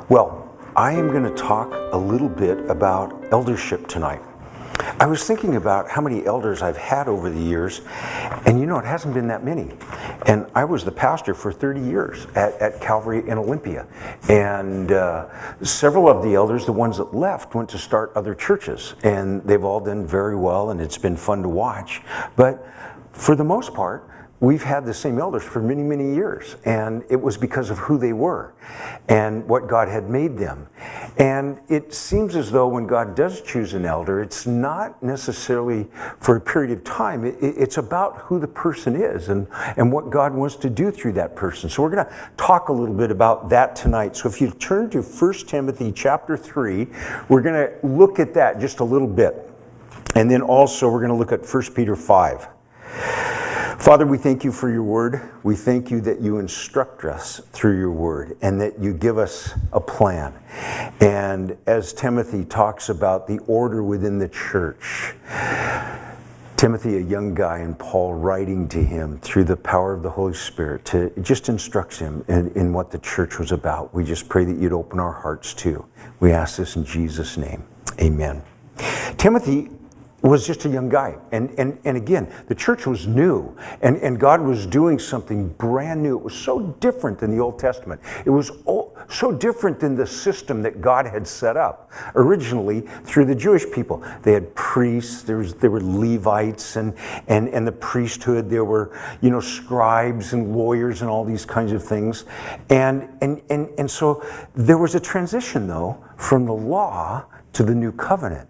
Well, I am going to talk a little bit about eldership tonight. I was thinking about how many elders I've had over the years, and it hasn't been that many. And I was the pastor for 30 years at Calvary in Olympia. And several of the elders, the ones that left, went to start other churches. And they've all done very well, and it's been fun to watch. But for the most part, we've had the same elders for many, many years, and it was because of who they were and what God had made them. And it seems as though when God does choose an elder, it's not necessarily for a period of time. It's about who the person is and what God wants to do through that person. So we're going to talk a little bit about that tonight. So if you turn to 1 Timothy chapter 3, we're going to look at that just a little bit. And then also we're going to look at 1 Peter 5. Father, we thank you for your word. We thank you that you instruct us through your word and that you give us a plan. And as Timothy talks about the order within the church, Timothy, a young guy, and Paul writing to him through the power of the Holy Spirit to just instruct him in what the church was about. We just pray that you'd open our hearts too. We ask this in Jesus' name. Amen. Timothy was just a young guy. And again, the church was new. And God was doing something brand new. It was so different than the Old Testament. It was so different than the system that God had set up originally through the Jewish people. They had priests, there were Levites and the priesthood. There were, scribes and lawyers and all these kinds of things. And so there was a transition, though, from the law to the new covenant.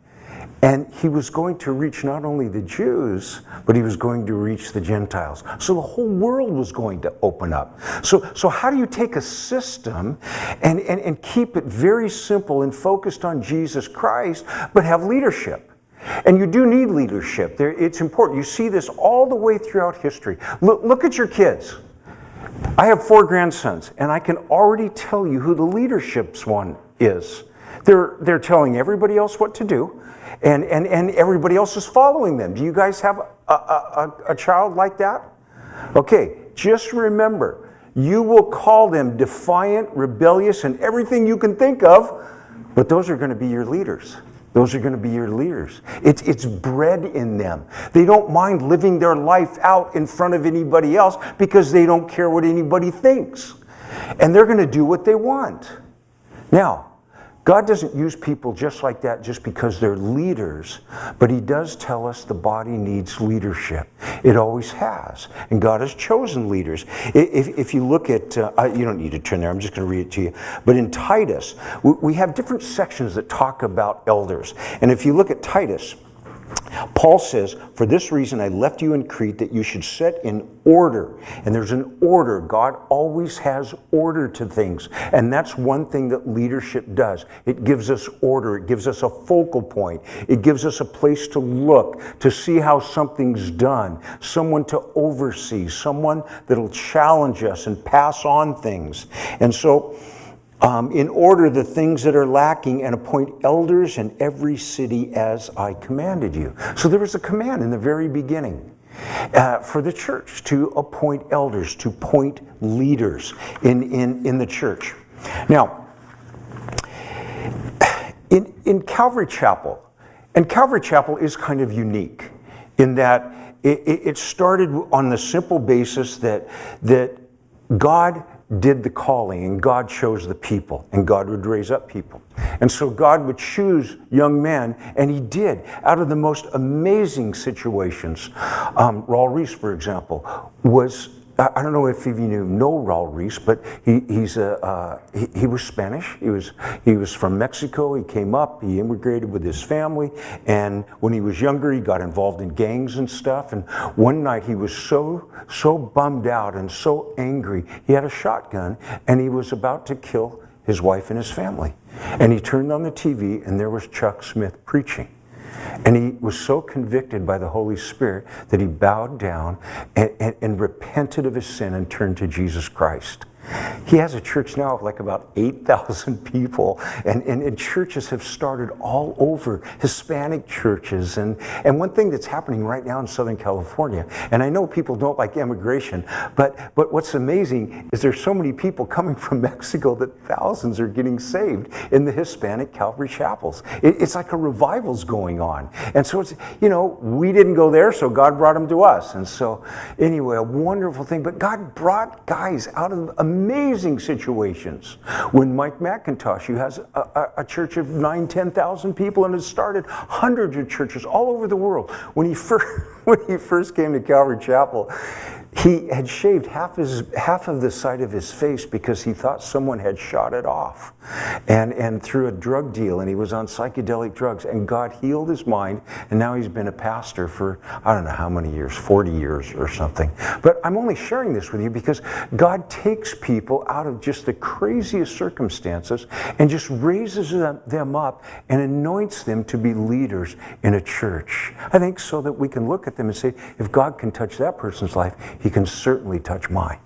And he was going to reach not only the Jews, but he was going to reach the Gentiles. So the whole world was going to open up. So how do you take a system and keep it very simple and focused on Jesus Christ, but have leadership? And you do need leadership. It's important. You see this all the way throughout history. Look at your kids. I have 4 grandsons, and I can already tell you who the leadership's one is. They're telling everybody else what to do. And everybody else is following them. Do you guys have a child like that? Okay, just remember, you will call them defiant, rebellious, and everything you can think of, but those are going to be your leaders. Those are going to be your leaders. It's bred in them. They don't mind living their life out in front of anybody else because they don't care what anybody thinks. And they're going to do what they want. Now, God doesn't use people just like that just because they're leaders, but he does tell us the body needs leadership. It always has. And God has chosen leaders. If you look at, you don't need to turn there, I'm just going to read it to you. But in Titus, we have different sections that talk about elders. And if you look at Titus, Paul says, "For this reason I left you in Crete, that you should set in order." And there's an order. God always has order to things. And that's one thing that leadership does. It gives us order. It gives us a focal point. It gives us a place to look, to see how something's done. Someone to oversee. Someone that'll challenge us and pass on things. And so, in order the things that are lacking, and appoint elders in every city as I commanded you. So there was a command in the very beginning for the church to appoint elders, to appoint leaders in the church. Now, in Calvary Chapel, and Calvary Chapel is kind of unique in that it started on the simple basis that God did the calling, and God chose the people, and God would raise up people. And so God would choose young men, and he did, out of the most amazing situations. Raul Reese, for example, was, I don't know if any of you know Raul Reese, but he was Spanish. He was from Mexico. He came up. He immigrated with his family, and when he was younger, he got involved in gangs and stuff. And one night, he was so bummed out and so angry. He had a shotgun, and he was about to kill his wife and his family. And he turned on the TV, and there was Chuck Smith preaching. And he was so convicted by the Holy Spirit that he bowed down and repented of his sin and turned to Jesus Christ. He has a church now of like about 8,000 people, and churches have started all over, Hispanic churches. And one thing that's happening right now in Southern California, and I know people don't like immigration, but what's amazing is there's so many people coming from Mexico that thousands are getting saved in the Hispanic Calvary chapels. It's like a revival's going on. And so it's, we didn't go there, so God brought them to us. And so anyway, a wonderful thing. But God brought guys out of amazing situations. When Mike McIntosh, who has a church of 9,000-10,000 people and has started hundreds of churches all over the world. When he first came to Calvary Chapel, he had shaved half of the side of his face because he thought someone had shot it off, and through a drug deal, and he was on psychedelic drugs, and God healed his mind, and now he's been a pastor for I don't know how many years, 40 years or something. But I'm only sharing this with you because God takes people out of just the craziest circumstances and just raises them up and anoints them to be leaders in a church. I think so that we can look at them and say, if God can touch that person's life, He can certainly touch mine.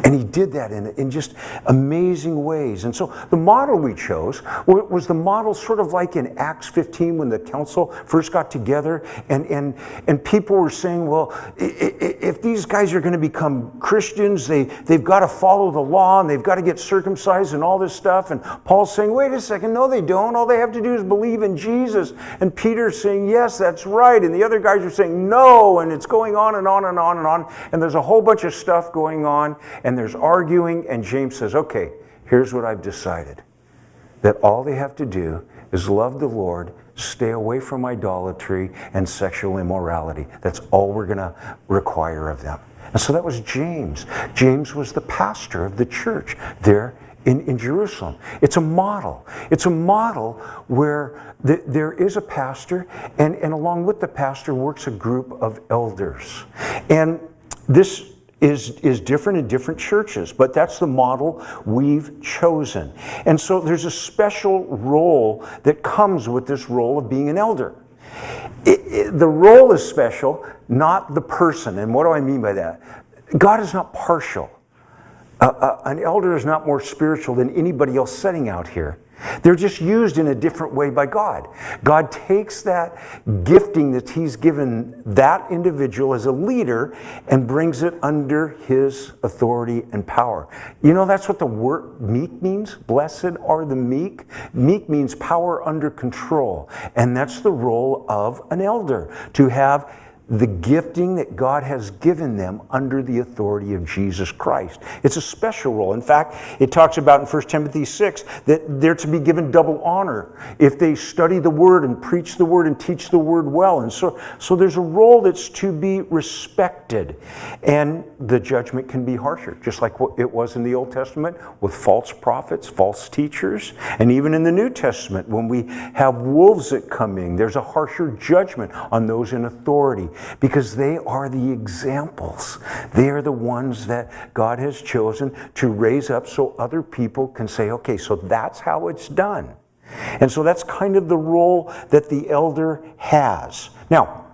And he did that in just amazing ways. And so the model we chose was the model sort of like in Acts 15 when the council first got together and people were saying, well, if these guys are going to become Christians, they've got to follow the law and they've got to get circumcised and all this stuff. And Paul's saying, wait a second, no they don't. All they have to do is believe in Jesus. And Peter's saying, yes, that's right. And the other guys are saying, no. And it's going on and on and on and on. And there's a whole bunch of stuff going on. And there's arguing, and James says, okay, here's what I've decided. That all they have to do is love the Lord, stay away from idolatry and sexual immorality. That's all we're going to require of them. And so that was James. James was the pastor of the church there in Jerusalem. It's a model. It's a model where there is a pastor, and along with the pastor works a group of elders. And this is different in different churches, but that's the model we've chosen. And so there's a special role that comes with this role of being an elder. The role is special, not the person. And what do I mean by that? God is not partial. An elder is not more spiritual than anybody else sitting out here. They're just used in a different way by God. God takes that gifting that He's given that individual as a leader and brings it under His authority and power. You know, that's what the word meek means. Blessed are the meek. Meek means power under control. And that's the role of an elder, to have the gifting that God has given them under the authority of Jesus Christ. It's a special role. In fact, it talks about in 1 Timothy 6 that they're to be given double honor if they study the Word and preach the Word and teach the Word well. And so there's a role that's to be respected. And the judgment can be harsher, just like what it was in the Old Testament with false prophets, false teachers. And even in the New Testament, when we have wolves that come in, there's a harsher judgment on those in authority, because they are the examples. They are the ones that God has chosen to raise up so other people can say, okay, so that's how it's done. And so that's kind of the role that the elder has. Now,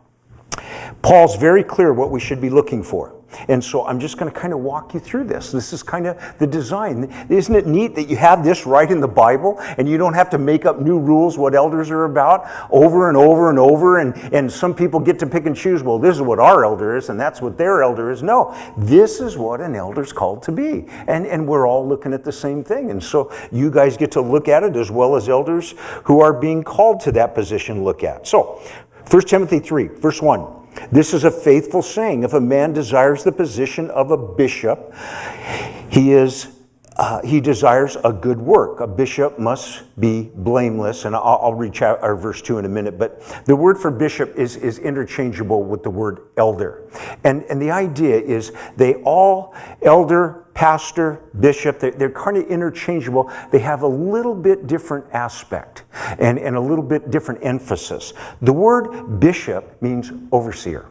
Paul's very clear what we should be looking for. And so I'm just going to kind of walk you through this. This is kind of the design. Isn't it neat that you have this right in the Bible and you don't have to make up new rules what elders are about over and over and over, and some people get to pick and choose, well, this is what our elder is and that's what their elder is. No, this is what an elder's called to be. And we're all looking at the same thing. And so you guys get to look at it as well as elders who are being called to that position look at. So 1 Timothy 3, verse 1. This is a faithful saying. If a man desires the position of a bishop, he desires a good work. A bishop must be blameless. And I'll read verse 2 in a minute. But the word for bishop is interchangeable with the word elder. And the idea is they all, elder, pastor, bishop, they're kind of interchangeable. They have a little bit different aspect and a little bit different emphasis. The word bishop means overseer.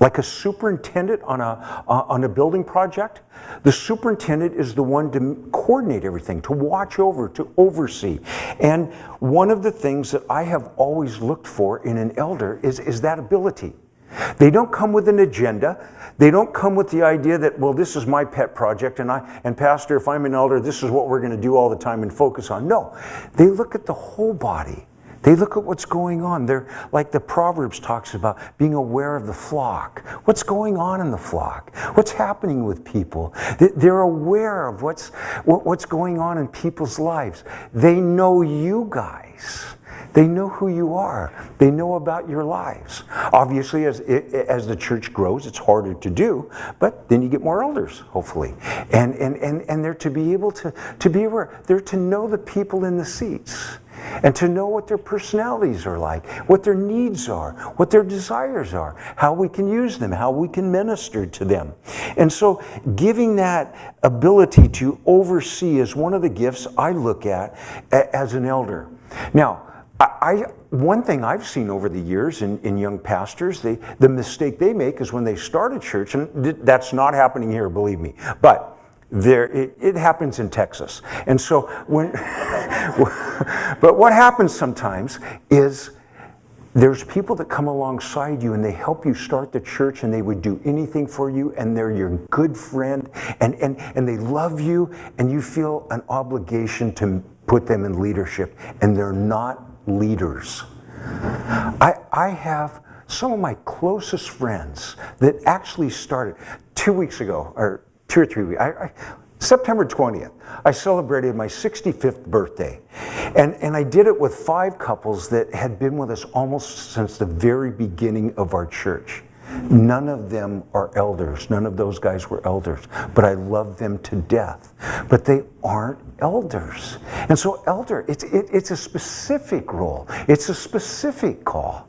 Like a superintendent on a building project, the superintendent is the one to coordinate everything, to watch over, to oversee. And one of the things that I have always looked for in an elder is that ability. They don't come with an agenda. They don't come with the idea that, well, this is my pet project, and Pastor, if I'm an elder, this is what we're going to do all the time and focus on. No, they look at the whole body. They look at what's going on. They're like the Proverbs talks about being aware of the flock. What's going on in the flock? What's happening with people? They're aware of what's going on in people's lives. They know you guys. They know who you are. They know about your lives. Obviously, as the church grows, it's harder to do, but then you get more elders, hopefully. And they're to be able to be aware. They're to know the people in the seats and to know what their personalities are like, what their needs are, what their desires are, how we can use them, how we can minister to them. And so giving that ability to oversee is one of the gifts I look at as an elder. Now, one thing I've seen over the years in young pastors, the mistake they make is when they start a church, and that's not happening here, believe me, but it happens in Texas. And so but what happens sometimes is there's people that come alongside you and they help you start the church, and they would do anything for you, and they're your good friend, and they love you, and you feel an obligation to put them in leadership, and they're not leaders. I have some of my closest friends that actually started 2 weeks ago, or 2 or 3 weeks. September 20th, I celebrated my 65th birthday. And I did it with 5 couples that had been with us almost since the very beginning of our church. None of them are elders. None of those guys were elders. But I love them to death. But they aren't elders. And so elder, it's a specific role. It's a specific call.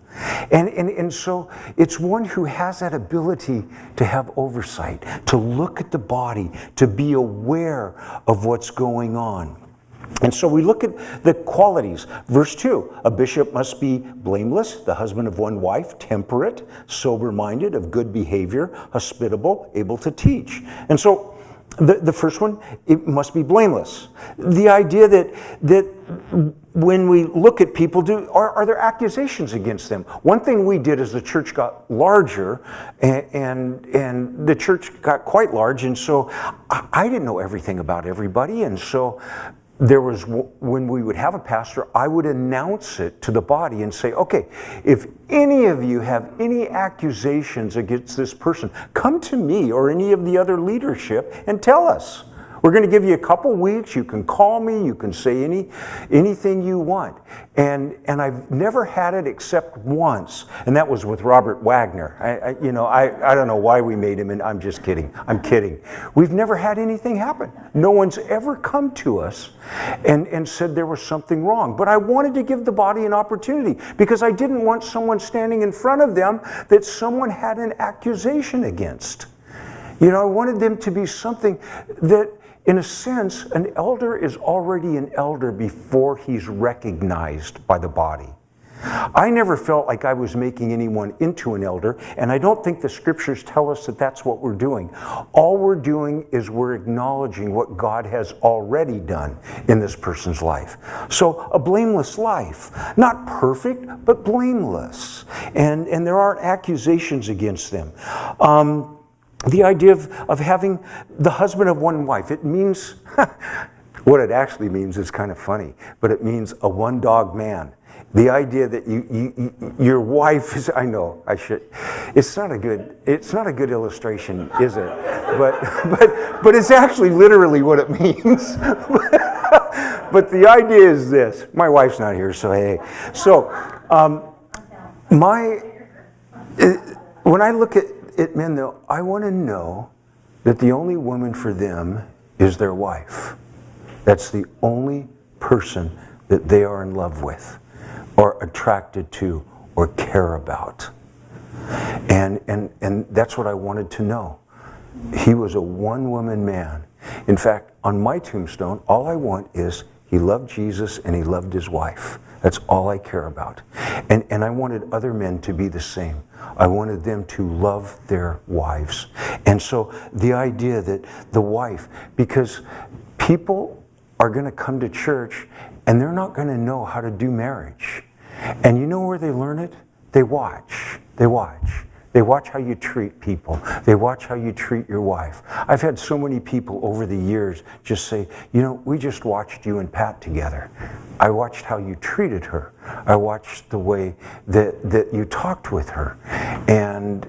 And so it's one who has that ability to have oversight, to look at the body, to be aware of what's going on. And so we look at the qualities. Verse 2, a bishop must be blameless, the husband of one wife, temperate, sober-minded, of good behavior, hospitable, able to teach. And so the first one, it must be blameless. The idea that when we look at people, are there accusations against them? One thing we did as the church got larger, and the church got quite large, and so I didn't know everything about everybody, and so there was, when we would have a pastor, I would announce it to the body and say, okay, if any of you have any accusations against this person, come to me or any of the other leadership and tell us. We're going to give you a couple weeks. You can call me. You can say anything you want. And I've never had it except once, and that was with Robert Wagner. I don't know why we made him, and I'm just kidding. I'm kidding. We've never had anything happen. No one's ever come to us and said there was something wrong. But I wanted to give the body an opportunity because I didn't want someone standing in front of them that someone had an accusation against. I wanted them to be something that, in a sense, an elder is already an elder before he's recognized by the body. I never felt like I was making anyone into an elder, and I don't think the scriptures tell us that that's what we're doing. All we're doing is we're acknowledging what God has already done in this person's life. So a blameless life, not perfect, but blameless. And there aren't accusations against them. The idea of having the husband of one wife, it means, what it actually means is kind of funny, but it means a one-dog man. The idea that your wife is, I know, it's not a good illustration, is it? But it's actually literally what it means. But the idea is this, my wife's not here, so hey. So, when I look at men, though, I want to know that the only woman for them is their wife. That's the only person that they are in love with, or attracted to, or care about. And that's what I wanted to know. He was a one-woman man. In fact, on my tombstone, all I want is he loved Jesus and he loved his wife. That's all I care about. And I wanted other men to be the same. I wanted them to love their wives. And so the idea that the wife, because people are going to come to church and they're not going to know how to do marriage. And you know where they learn it? They watch. They watch. They watch how you treat people. They watch how you treat your wife. I've had so many people over the years just say, you know, we just watched you and Pat together. I watched how you treated her. I watched the way that you talked with her. And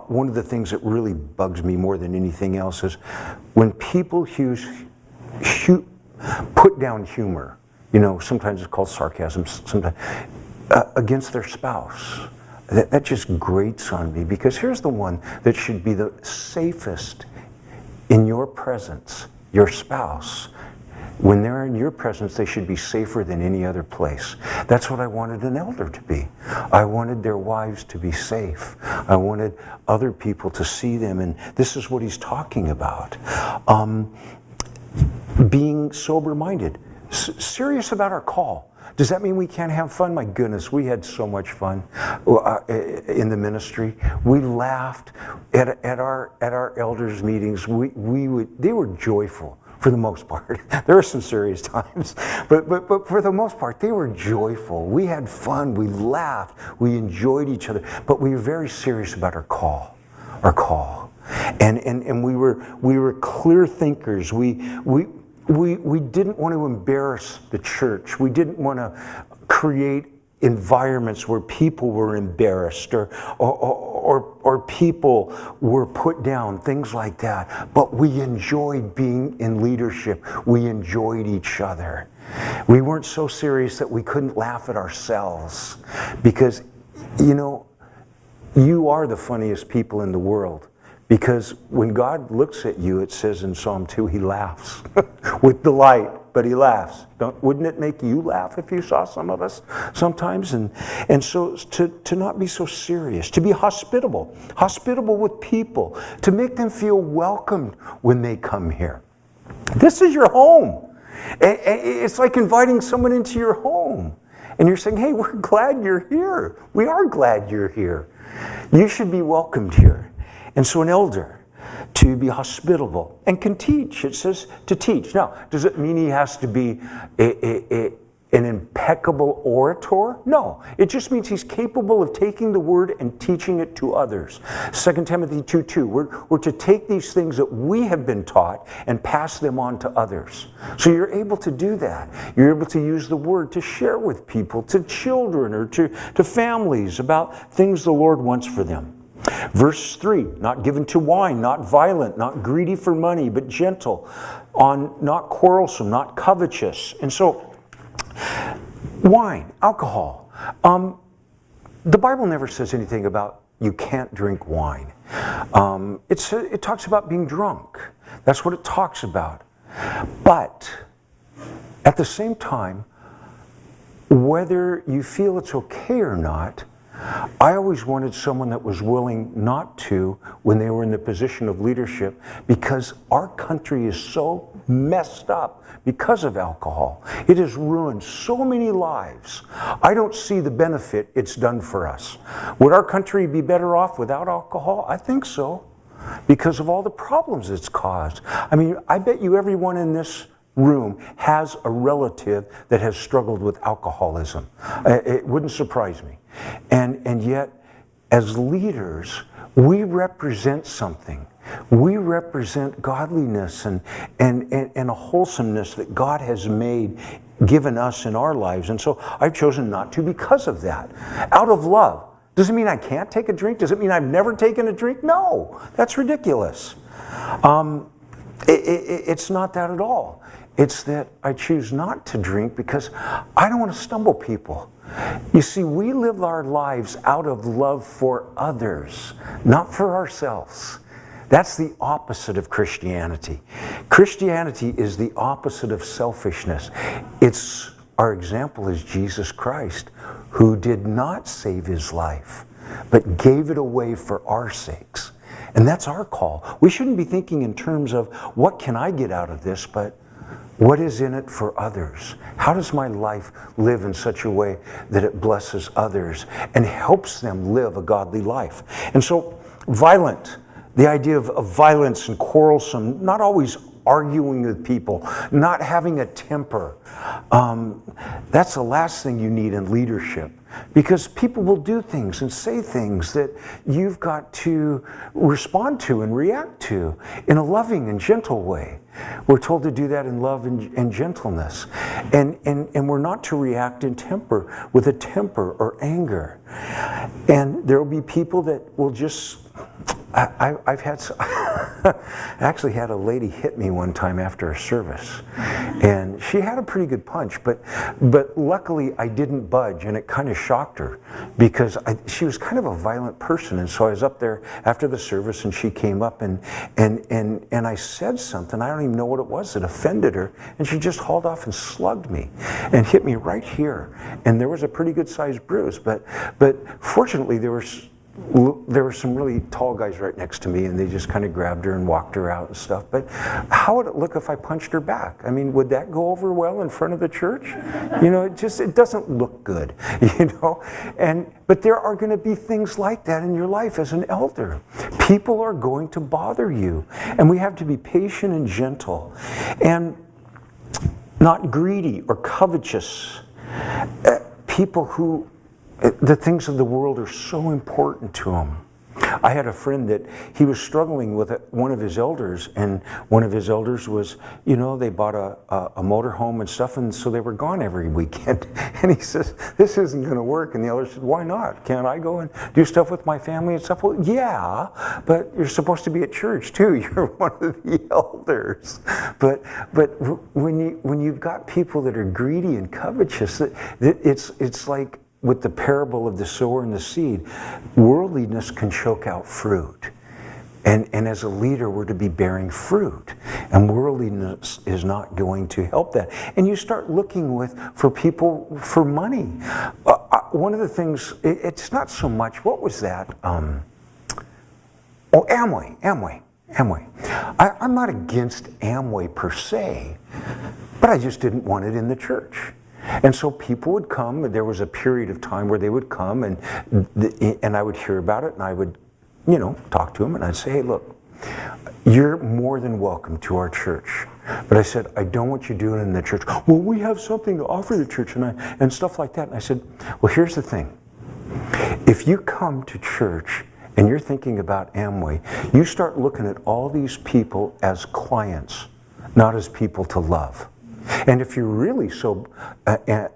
one of the things that really bugs me more than anything else is when people put down humor, you know, sometimes it's called sarcasm, sometimes against their spouse. That just grates on me, because here's the one that should be the safest in your presence, your spouse. When they're in your presence, they should be safer than any other place. That's what I wanted an elder to be. I wanted their wives to be safe. I wanted other people to see them, and this is what he's talking about. Being sober-minded, serious about our call. Does that mean we can't have fun? My goodness, we had so much fun in the ministry. We laughed at our elders' meetings. They were joyful for the most part. There were some serious times, but for the most part, they were joyful. We had fun. We laughed. We enjoyed each other. But we were very serious about our call. And we were clear thinkers. We didn't want to embarrass the church. We didn't want to create environments where people were embarrassed or people were put down, things like that. But we enjoyed being in leadership. We enjoyed each other. We weren't so serious that we couldn't laugh at ourselves, because, you know, you are the funniest people in the world. Because when God looks at you, it says in Psalm 2, he laughs with delight, but he laughs. Wouldn't it make you laugh if you saw some of us sometimes? And so to not be so serious, to be hospitable with people, to make them feel welcomed when they come here. This is your home. It's like inviting someone into your home. And you're saying, hey, we're glad you're here. We are glad you're here. You should be welcomed here. And so an elder, to be hospitable and can teach. It says to teach. Now, does it mean he has to be an impeccable orator? No. It just means he's capable of taking the word and teaching it to others. 2 Timothy 2:2, we're to take these things that we have been taught and pass them on to others. So you're able to do that. You're able to use the word to share with people, to children or to families about things the Lord wants for them. Verse 3, not given to wine, not violent, not greedy for money, but gentle, not quarrelsome, not covetous. And so, wine, alcohol. The Bible never says anything about you can't drink wine. It talks about being drunk. That's what it talks about. But at the same time, whether you feel it's okay or not, I always wanted someone that was willing not to when they were in the position of leadership, because our country is so messed up because of alcohol. It has ruined so many lives. I don't see the benefit it's done for us. Would our country be better off without alcohol? I think so, because of all the problems it's caused. I mean, I bet you everyone in this room has a relative that has struggled with alcoholism. It wouldn't surprise me. And yet, as leaders, we represent something. We represent godliness and a wholesomeness that God has given us in our lives. And so I've chosen not to because of that. Out of love. Does it mean I can't take a drink? Does it mean I've never taken a drink? No, that's ridiculous. It's not that at all. It's that I choose not to drink because I don't want to stumble people. You see, we live our lives out of love for others, not for ourselves. That's the opposite of Christianity. Christianity is the opposite of selfishness. Our example is Jesus Christ, who did not save his life, but gave it away for our sakes. And that's our call. We shouldn't be thinking in terms of what can I get out of this, but what is in it for others? How does my life live in such a way that it blesses others and helps them live a godly life? And so, violent, the idea of violence and quarrelsome, not always arguing with people, not having a temper. That's the last thing you need in leadership, because people will do things and say things that you've got to respond to and react to in a loving and gentle way. We're told to do that in love and gentleness. And we're not to react in temper, with a temper or anger. And there will be people that will just, I've had, I actually had a lady hit me one time after a service. And she had a pretty good punch, but luckily I didn't budge, and it kind of shocked her, because she was kind of a violent person. And so I was up there after the service, and she came up and I said something, I don't even know what it was, that offended her, and she just hauled off and slugged me and hit me right here. And there was a pretty good sized bruise, but fortunately there were some really tall guys right next to me, and they just kind of grabbed her and walked her out and stuff. But how would it look if I punched her back? I mean, would that go over well in front of the church? You know, it doesn't look good, you know? But there are going to be things like that in your life as an elder. People are going to bother you, and we have to be patient and gentle, and not greedy or covetous. People who, the things of the world are so important to them. I had a friend that he was struggling with one of his elders, and one of his elders was, you know, they bought a motor home and stuff, and so they were gone every weekend. And he says, this isn't going to work. And the elder said, why not? Can't I go and do stuff with my family and stuff? Well, yeah, but you're supposed to be at church too. You're one of the elders. But when you've got people that are greedy and covetous, it's like, with the parable of the sower and the seed, worldliness can choke out fruit. And as a leader, we're to be bearing fruit. And worldliness is not going to help that. And you start looking for people for money. One of the things, it's not so much, what was that? Amway. I'm not against Amway per se, but I just didn't want it in the church. And so people would come, and there was a period of time where they would come, and I would hear about it, and I would, you know, talk to them, and I'd say, hey, look, you're more than welcome to our church. But I said, I don't want you doing it in the church. Well, we have something to offer the church, and stuff like that. And I said, well, here's the thing. If you come to church and you're thinking about Amway, you start looking at all these people as clients, not as people to love. And if you're really so,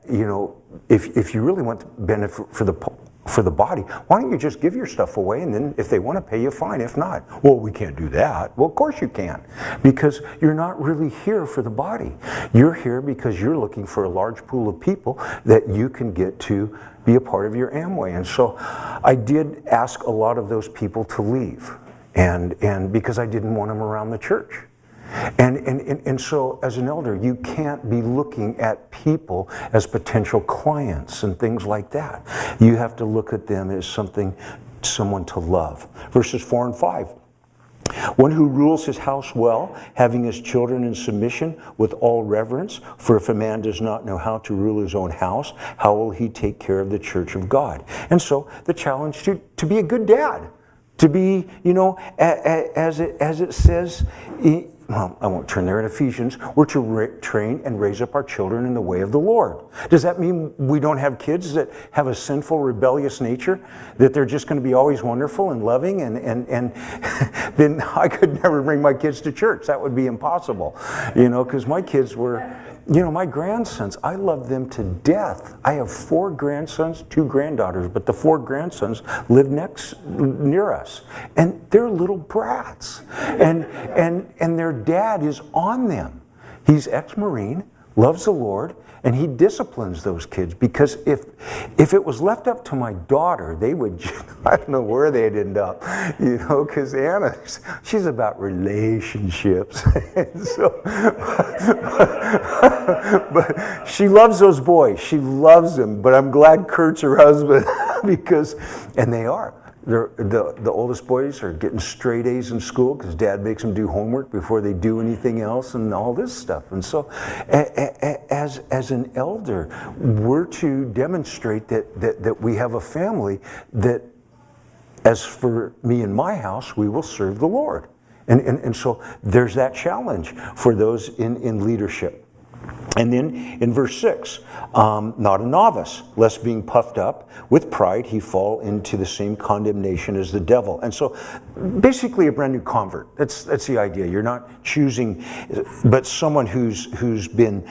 you know, if you really want benefit for the body, why don't you just give your stuff away, and then if they want to pay you, fine. If not, well, we can't do that. Well, of course you can, because you're not really here for the body. You're here because you're looking for a large pool of people that you can get to be a part of your Amway. And so I did ask a lot of those people to leave, and because I didn't want them around the church. And so as an elder, you can't be looking at people as potential clients and things like that. You have to look at them as someone to love. Verses 4 and 5. One who rules his house well, having his children in submission with all reverence. For if a man does not know how to rule his own house, how will he take care of the church of God? And so the challenge to be a good dad, to be, you know, as it says, well, I won't turn there, in Ephesians, we're to train and raise up our children in the way of the Lord. Does that mean we don't have kids that have a sinful, rebellious nature, that they're just going to be always wonderful and loving, and then I could never bring my kids to church? That would be impossible, you know, because my kids were, you know, my grandsons, I love them to death. I have 4 grandsons, 2 granddaughters, but the 4 grandsons live near us, and they're little brats, and their dad is on them. He's ex-Marine, loves the Lord, and he disciplines those kids, because if it was left up to my daughter, they would, I don't know where they'd end up, you know, because Anna, she's about relationships. And so, but she loves those boys. She loves them, but I'm glad Kurt's her husband, because, and they are. The oldest boys are getting straight A's in school because Dad makes them do homework before they do anything else, and all this stuff. And so as an elder, we're to demonstrate that we have a family that, as for me and my house, we will serve the Lord. And so there's that challenge for those in leadership. And then in verse 6, not a novice, lest being puffed up with pride, he fall into the same condemnation as the devil. And so basically a brand new convert. That's the idea. You're not choosing, but someone who's been,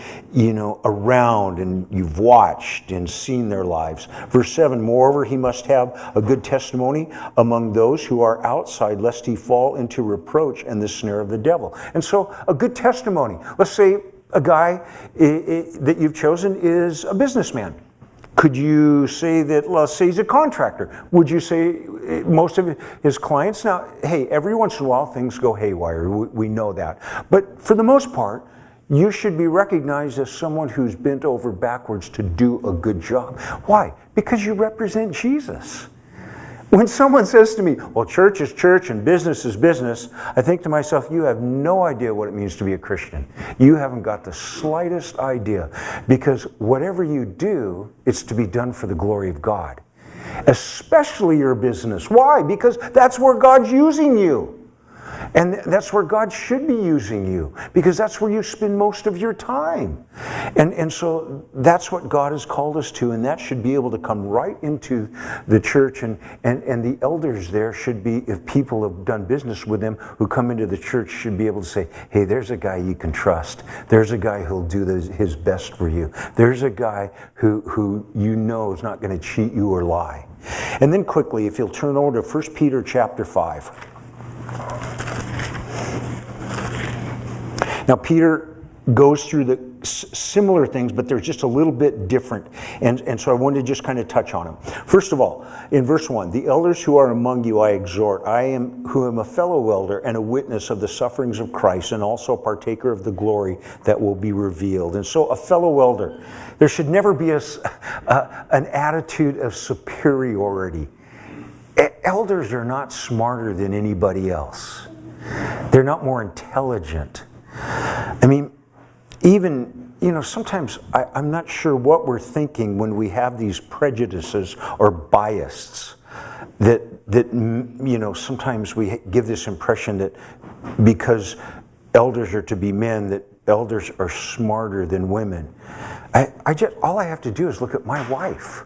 around and you've watched and seen their lives. Verse 7, moreover, he must have a good testimony among those who are outside, lest he fall into reproach and the snare of the devil. And so a good testimony. Let's say a guy that you've chosen is a businessman. Could you say that, let's say he's a contractor? Would you say most of his clients? Now, hey, every once in a while things go haywire. We know that. But for the most part, you should be recognized as someone who's bent over backwards to do a good job. Why? Because you represent Jesus. When someone says to me, well, church is church and business is business, I think to myself, you have no idea what it means to be a Christian. You haven't got the slightest idea. Because whatever you do, it's to be done for the glory of God. Especially your business. Why? Because that's where God's using you. And that's where God should be using you, because that's where you spend most of your time. And so that's what God has called us to, and that should be able to come right into the church. And the elders there should be, if people have done business with them who come into the church, should be able to say, hey, there's a guy you can trust. There's a guy who'll do his best for you. There's a guy who you know is not going to cheat you or lie. And then quickly, if you'll turn over to 1 Peter chapter 5. Now, Peter goes through the similar things, but they're just a little bit different. And so I wanted to just kind of touch on them. First of all, in verse 1, the elders who are among you I exhort, who am a fellow elder and a witness of the sufferings of Christ, and also partaker of the glory that will be revealed. And so a fellow elder, there should never be an attitude of superiority. Elders are not smarter than anybody else. They're not more intelligent. I mean, even, sometimes I'm not sure what we're thinking when we have these prejudices or biases that sometimes we give this impression that because elders are to be men, that elders are smarter than women. All I have to do is look at my wife.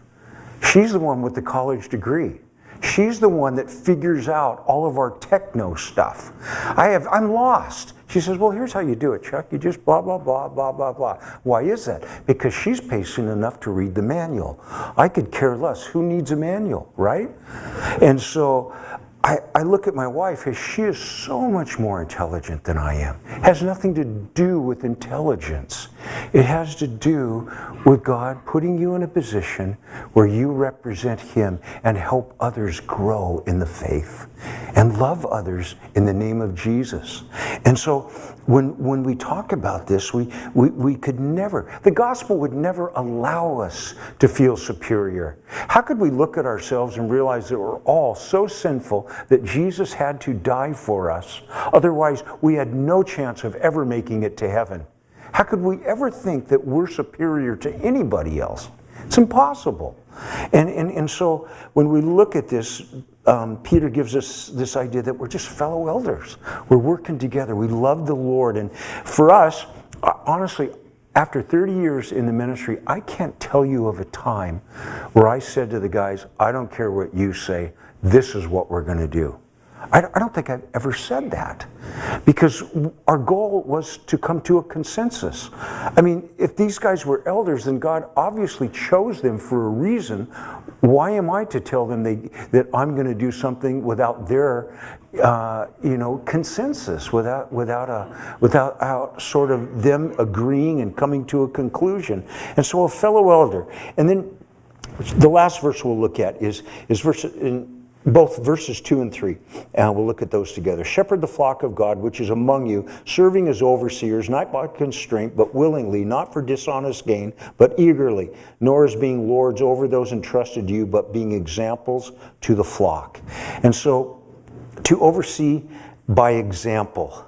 She's the one with the college degree. She's the one that figures out all of our techno stuff. I'm lost. She says, well, here's how you do it, Chuck. You just blah, blah, blah, blah, blah, blah. Why is that? Because she's patient enough to read the manual. I could care less. Who needs a manual, right? And so I look at my wife as she is so much more intelligent than I am. It has nothing to do with intelligence. It has to do with God putting you in a position where you represent Him and help others grow in the faith and love others in the name of Jesus. And so when we talk about this, we could never, the gospel would never allow us to feel superior. How could we look at ourselves and realize that we're all so sinful that Jesus had to die for us? Otherwise, we had no chance of ever making it to heaven. How could we ever think that we're superior to anybody else? It's impossible. And so when we look at this, Peter gives us this idea that we're just fellow elders. We're working together. We love the Lord. And for us, honestly, after 30 years in the ministry, I can't tell you of a time where I said to the guys, I don't care what you say, this is what we're going to do. I don't think I've ever said that, because our goal was to come to a consensus. I mean, if these guys were elders, then God obviously chose them for a reason. Why am I to tell them that I'm going to do something without their consensus, without sort of them agreeing and coming to a conclusion? And so a fellow elder. And then the last verse we'll look at is both verses 2 and 3, and we'll look at those together. Shepherd the flock of God which is among you, serving as overseers, not by constraint, but willingly, not for dishonest gain, but eagerly, nor as being lords over those entrusted to you, but being examples to the flock. And so, to oversee by example,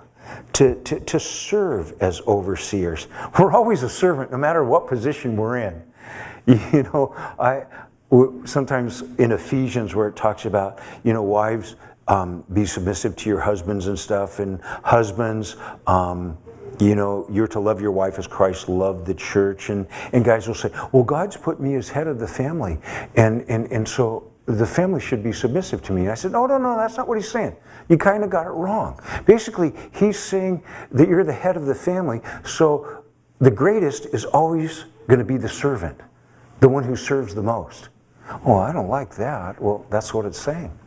to serve as overseers. We're always a servant, no matter what position we're in. Sometimes in Ephesians where it talks about, wives, be submissive to your husbands and stuff. And husbands, you know, you're to love your wife as Christ loved the church. And guys will say, well, God's put me as head of the family. And so the family should be submissive to me. And I said, no, that's not what he's saying. You kind of got it wrong. Basically, he's saying that you're the head of the family. So the greatest is always going to be the servant, the one who serves the most. Oh, I don't like that. Well, that's what it's saying.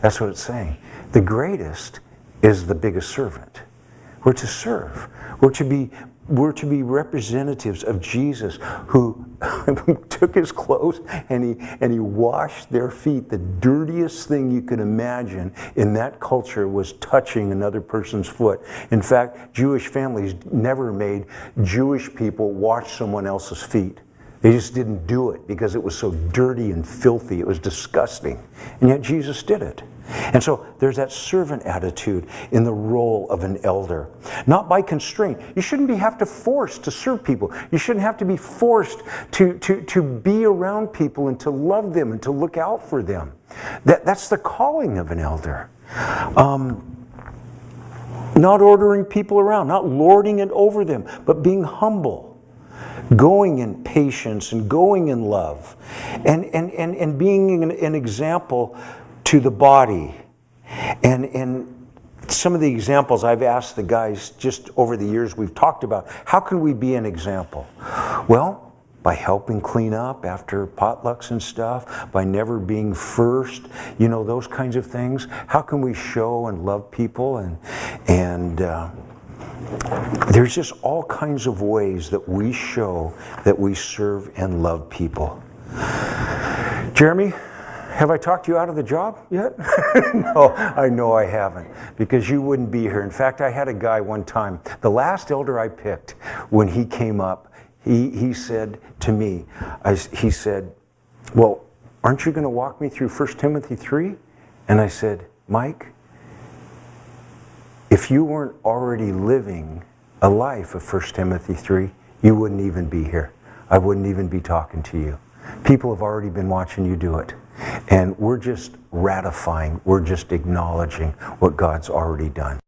That's what it's saying. The greatest is the biggest servant. We're to serve. We're to be representatives of Jesus, who took his clothes and he washed their feet. The dirtiest thing you can imagine in that culture was touching another person's foot. In fact, Jewish families never made Jewish people wash someone else's feet. They just didn't do it because it was so dirty and filthy. It was disgusting. And yet Jesus did it. And so there's that servant attitude in the role of an elder. Not by constraint. You shouldn't have to force to serve people. You shouldn't have to be forced to be around people and to love them and to look out for them. That's the calling of an elder. Not ordering people around, not lording it over them, but being humble. Going in patience and going in love, and being an example to the body. And some of the examples I've asked the guys just over the years we've talked about, how can we be an example? Well, by helping clean up after potlucks and stuff, by never being first, you know, those kinds of things. How can we show and love people? And there's just all kinds of ways that we show that we serve and love people. Jeremy, have I talked you out of the job yet? No, I know I haven't, because you wouldn't be here. In fact, I had a guy one time, the last elder I picked, when he came up, he said to me, he said, well, aren't you going to walk me through 1 Timothy 3? And I said, Mike, if you weren't already living a life of 1 Timothy 3, you wouldn't even be here. I wouldn't even be talking to you. People have already been watching you do it. And we're just ratifying, we're just acknowledging what God's already done.